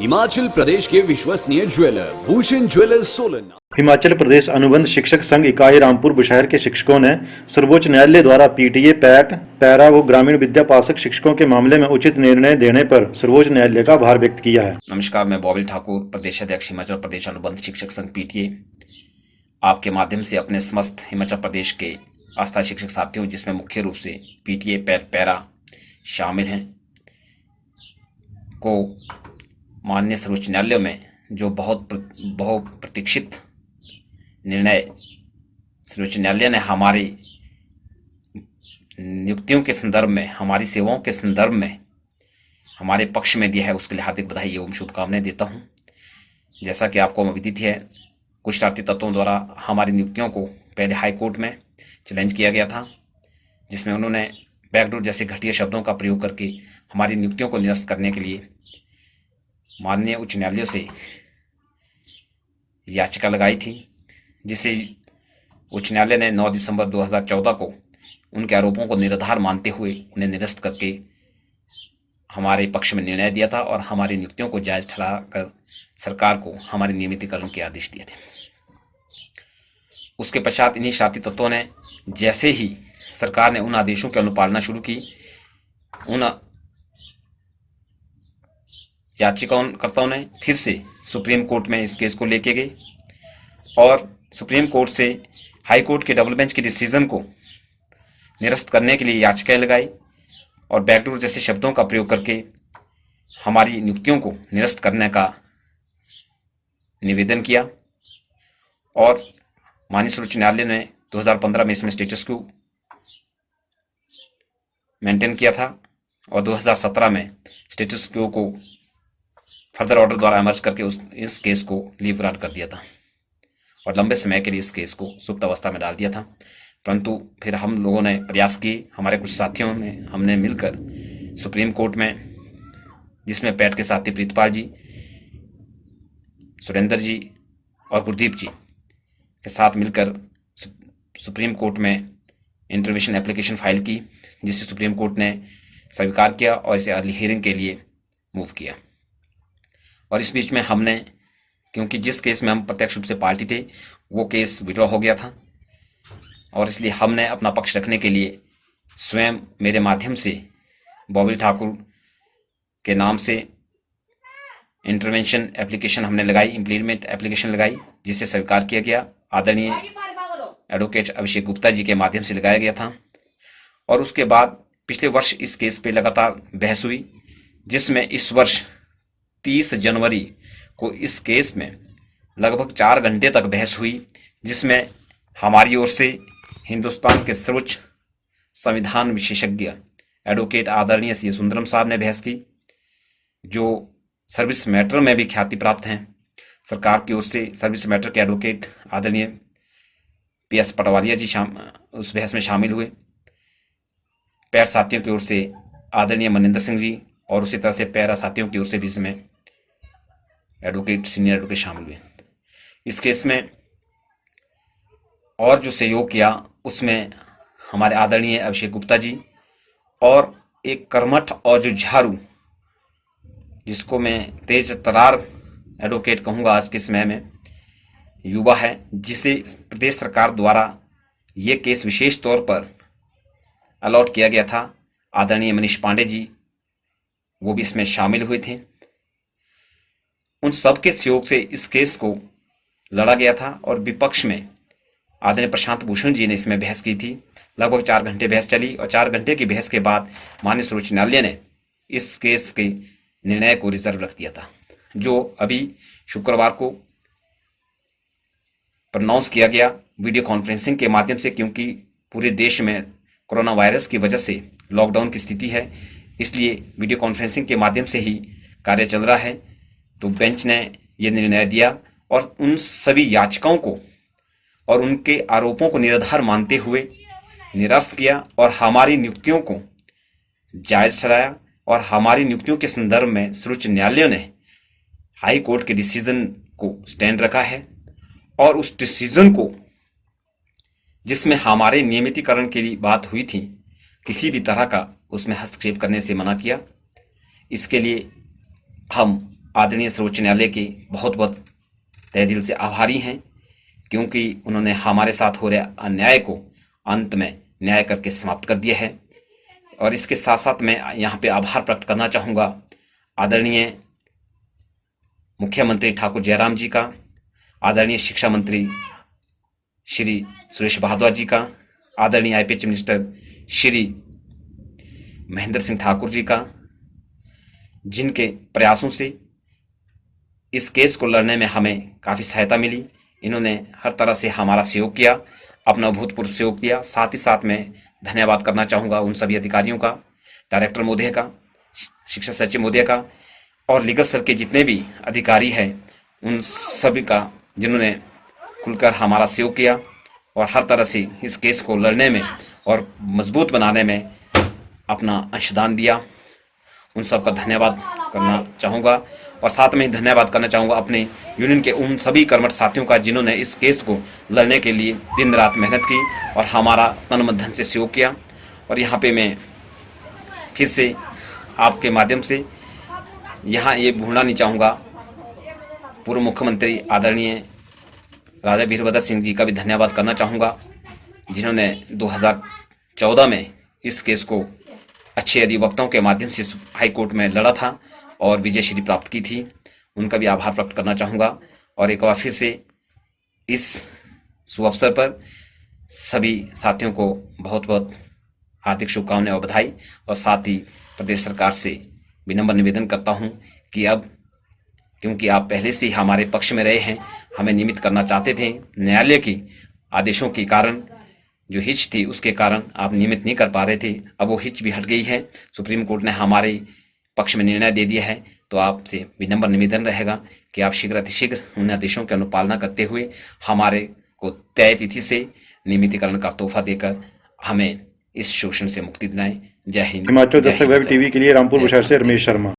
हिमाचल प्रदेश के विश्वसनीय jeweller Bhushan jewellers Solan. Himachal Pradesh अनुबंध शिक्षक संघ इकाई रामपुर बुशहर के शिक्षकों ने सर्वोच्च न्यायालय द्वारा पीटीए, पैट, पैरा व ग्रामीण विद्यापासक शिक्षकों के मामले में उचित निर्णय देने पर सर्वोच्च न्यायालय का आभार व्यक्त किया है। नमस्कार, मैं बॉबिल ठाकुर, प्रदेश अध्यक्ष हिमाचल प्रदेश अनुबंध शिक्षक संघ पीटीए, आपके माध्यम से अपने समस्त हिमाचल प्रदेश के आस्था शिक्षक साथियों, जिसमें मुख्य रूप से पीटीए, पैट, पैरा शामिल हैं, को माननीय सर्वोच्च न्यायालय में जो बहुत प्रतीक्षित निर्णय सर्वोच्च न्यायालय ने हमारी नियुक्तियों के संदर्भ में, हमारी सेवाओं के संदर्भ में हमारे पक्ष में दिया है, उसके लिए हार्दिक बधाई एवं शुभकामनाएं देता हूं। जैसा कि आपको विदित है, कुछ शरारती तत्वों द्वारा हमारी नियुक्तियों को पहले हाई कोर्ट में चैलेंज किया गया था, जिसमें उन्होंने बैकडोर जैसे घटिया शब्दों का प्रयोग करके हमारी नियुक्तियों को निरस्त करने के लिए माननीय उच्च न्यायालय से याचिका लगाई थी, जिसे उच्च न्यायालय ने 9 दिसंबर 2014 को उनके आरोपों को निराधार मानते हुए उन्हें निरस्त करके हमारे पक्ष में निर्णय दिया था और हमारी नियुक्तियों को जायज ठहराकर सरकार को हमारे नियमितीकरण के आदेश दिए थे। उसके पश्चात इन्हीं शरारती तत्वों ने जैसे ही सरकार ने उन आदेशों की अनुपालना शुरू की, उन याचिकाकर्ताओं ने फिर से सुप्रीम कोर्ट में इस केस को लेके गए और सुप्रीम कोर्ट से हाई कोर्ट के डबल बेंच के डिसीजन को निरस्त करने के लिए याचिकाएं लगाई और बैकडोर जैसे शब्दों का प्रयोग करके हमारी नियुक्तियों को निरस्त करने का निवेदन किया। और माननीय सर्वोच्च न्यायालय ने 2015 में इसमें स्टेटस को मेंटेन किया था और 2017 में स्टेटस को फर्दर ऑर्डर द्वारा एमर्ज करके इस केस को लीव ग्रांट कर दिया था और लंबे समय के लिए इस केस को सुप्त अवस्था में डाल दिया था। परंतु फिर हम लोगों ने प्रयास किए, हमारे कुछ साथियों ने, हमने मिलकर सुप्रीम कोर्ट में, जिसमें पैट के साथी प्रीतपाल जी, सुरेंद्र जी और गुरदीप जी के साथ मिलकर सुप्रीम कोर्ट में इंटरवेंशन एप्लीकेशन फाइल की, जिसे सुप्रीम कोर्ट ने स्वीकार किया और इसे अर्ली हियरिंग के लिए मूव किया। और इस बीच में हमने, क्योंकि जिस केस में हम प्रत्यक्ष रूप से पार्टी थे वो केस विड्रॉ हो गया था और इसलिए हमने अपना पक्ष रखने के लिए स्वयं मेरे माध्यम से बॉबिल ठाकुर के नाम से इंटरवेंशन एप्लीकेशन हमने लगाई, इम्प्लीमेंट एप्लीकेशन लगाई, जिसे स्वीकार किया गया। आदरणीय एडवोकेट अभिषेक गुप्ता जी के माध्यम से लगाया गया था और उसके बाद पिछले वर्ष इस केस पे लगातार बहस हुई, जिसमें इस वर्ष 30 जनवरी को इस केस में लगभग 4 घंटे तक बहस हुई, जिसमें हमारी ओर से हिंदुस्तान के सर्वोच्च संविधान विशेषज्ञ एडवोकेट आदरणीय सी सुंदरम साहब ने बहस की, जो सर्विस मैटर में भी ख्याति प्राप्त हैं। सरकार की ओर से सर्विस मैटर के एडवोकेट आदरणीय PS पटवारिया जी उस बहस में शामिल हुए। पैर साथियों की ओर से आदरणीय मनिंदर सिंह जी और उसी तरह से पैरा साथियों की ओर से भी इसमें एडवोकेट, सीनियर एडवोकेट शामिल हुए। इस केस में और जो सहयोग किया उसमें हमारे आदरणीय अभिषेक गुप्ता जी और एक कर्मठ और जो झाड़ू, जिसको मैं तेज तरार एडवोकेट कहूँगा आज के समय में, युवा है, जिसे प्रदेश सरकार द्वारा ये केस विशेष तौर पर अलॉट किया गया था, आदरणीय मनीष पांडे जी, वो भी इसमें शामिल हुए थे। उन सबके सहयोग से इस केस को लड़ा गया था और विपक्ष में आदरणीय प्रशांत भूषण जी ने इसमें बहस की थी। लगभग 4 घंटे बहस चली और 4 घंटे की बहस के बाद माननीय सर्वोच्च न्यायालय ने इस केस के निर्णय को रिजर्व रख दिया था, जो अभी शुक्रवार को प्रनाउंस किया गया वीडियो कॉन्फ्रेंसिंग के माध्यम से, क्योंकि पूरे देश में कोरोना वायरस की वजह से लॉकडाउन की स्थिति है, इसलिए वीडियो कॉन्फ्रेंसिंग के माध्यम से ही कार्य चल रहा है। तो बेंच ने यह निर्णय दिया और उन सभी याचिकाओं को और उनके आरोपों को निराधार मानते हुए निरस्त किया और हमारी नियुक्तियों को जायज ठहराया और हमारी नियुक्तियों के संदर्भ में सर्वोच्च न्यायालय ने हाई कोर्ट के डिसीजन को स्टैंड रखा है और उस डिसीजन को, जिसमें हमारे नियमितीकरण की बात हुई थी, किसी भी तरह का उसमें हस्तक्षेप करने से मना किया। इसके लिए हम आदरणीय सर्वोच्च न्यायालय के बहुत बहुत तहे दिल से आभारी हैं, क्योंकि उन्होंने हमारे साथ हो रहे अन्याय को अंत में न्याय करके समाप्त कर दिया है। और इसके साथ साथ मैं यहाँ पे आभार प्रकट करना चाहूँगा आदरणीय मुख्यमंत्री ठाकुर जयराम जी का, आदरणीय शिक्षा मंत्री श्री सुरेश भारद्वाज जी का, आदरणीय आईपीएच मिनिस्टर श्री महेंद्र सिंह ठाकुर जी का, जिनके प्रयासों से इस केस को लड़ने में हमें काफ़ी सहायता मिली। इन्होंने हर तरह से हमारा सहयोग किया, अपना अभूतपूर्व सहयोग दिया। साथ ही साथ मैं धन्यवाद करना चाहूँगा उन सभी अधिकारियों का, डायरेक्टर महोदय का, शिक्षा सचिव महोदय का और लीगल सेल के जितने भी अधिकारी हैं उन सभी का, जिन्होंने खुलकर हमारा सहयोग किया और हर तरह से इस केस को लड़ने में और मजबूत बनाने में अपना अंशदान दिया। उन सब का धन्यवाद करना चाहूँगा और साथ में धन्यवाद करना चाहूँगा अपने यूनियन के उन सभी कर्मठ साथियों का, जिन्होंने इस केस को लड़ने के लिए दिन रात मेहनत की और हमारा तन मन धन से सहयोग किया। और यहाँ पे मैं फिर से आपके माध्यम से यहाँ ये भूलना नहीं चाहूँगा, पूर्व मुख्यमंत्री आदरणीय राजा वीरभद्र सिंह जी का भी धन्यवाद करना चाहूँगा, जिन्होंने 2014 में इस केस को अच्छे अधिवक्ताओं के माध्यम से हाई कोर्ट में लड़ा था और विजय श्री प्राप्त की थी। उनका भी आभार प्रकट करना चाहूँगा। और एक बार फिर से इस शुभ अवसर पर सभी साथियों को बहुत बहुत हार्दिक शुभकामनाएं और बधाई। और साथ ही प्रदेश सरकार से विनम्र निवेदन करता हूं कि अब, क्योंकि आप पहले से ही हमारे पक्ष में रहे हैं, हमें नियमित करना चाहते थे, न्यायालय की आदेशों के कारण जो हिच थी उसके कारण आप नियमित नहीं कर पा रहे थे, अब वो हिच भी हट गई है। सुप्रीम कोर्ट ने हमारे पक्ष में निर्णय दे दिया है। तो आपसे विनम्र निवेदन रहेगा कि आप शीघ्र अतिशीघ्र उन आदेशों की अनुपालना करते हुए हमारे को तय तिथि से नियमितीकरण का तोहफा देकर हमें इस शोषण से मुक्ति दिलाएं। जय हिंद। हिमाचल जय दस्तक वेब हिमाचल। टीवी के लिए रामपुर जय बुशहर से भारत। रमेश शर्मा।